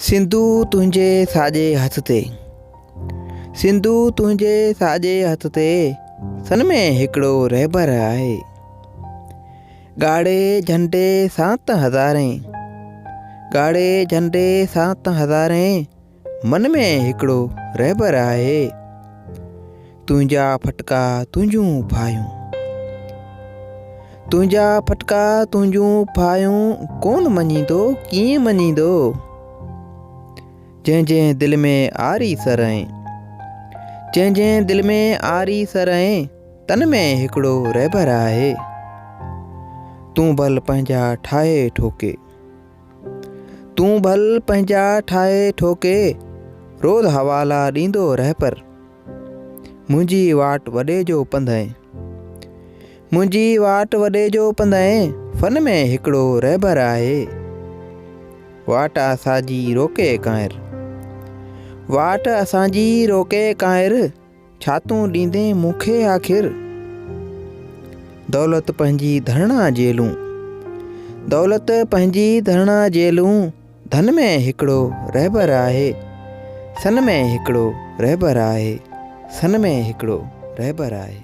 सिंधू तुंहिंजे साॼे हथ ते, सिंधू तुंहिंजे साॼे हथ ते, सन में हिकिड़ो रहबर आहे। ॻाढ़े झंडे सां त हज़ारें, ॻाढ़े झंडे सां त हज़ारें, मन में हिकिड़ो रहबर आहे। तुंहिंजा फटका तुंहिंजूं फायूं, तुंहिंजा फटका तुंहिंजूं फायूं, कोन मञींदो कीअं मञींदो। जंहिं जंहिं दिलि में आरी सरें, जंहिं जंहिं दिलि में आरी सरें, तन में हिकिड़ो रहबर आहे। तूं भल पंहिंजा ठाहे ठोके, तूं भल पंहिंजा ठाहे ठोके, रोज़ हवाला ॾींदो रहबर। मुंहिंजी वाट वॾे जो पंधइ, मुंहिंजी वाट वॾे जो पंधइ, फन में हिकिड़ो रहबर आहे। वाट असांजी रोके कांइर, वाट असांजी रोके कांइर, छा तूं ॾींदे मूंखे आख़िर। दौलत पंहिंजी धरणा जेलूं, दौलत पंहिंजी धरणा जेलूं, धन में हिकिड़ो रहबर आहे। सन में हिकिड़ो रहबर आहे, सन में हिकिड़ो रहबर आहे।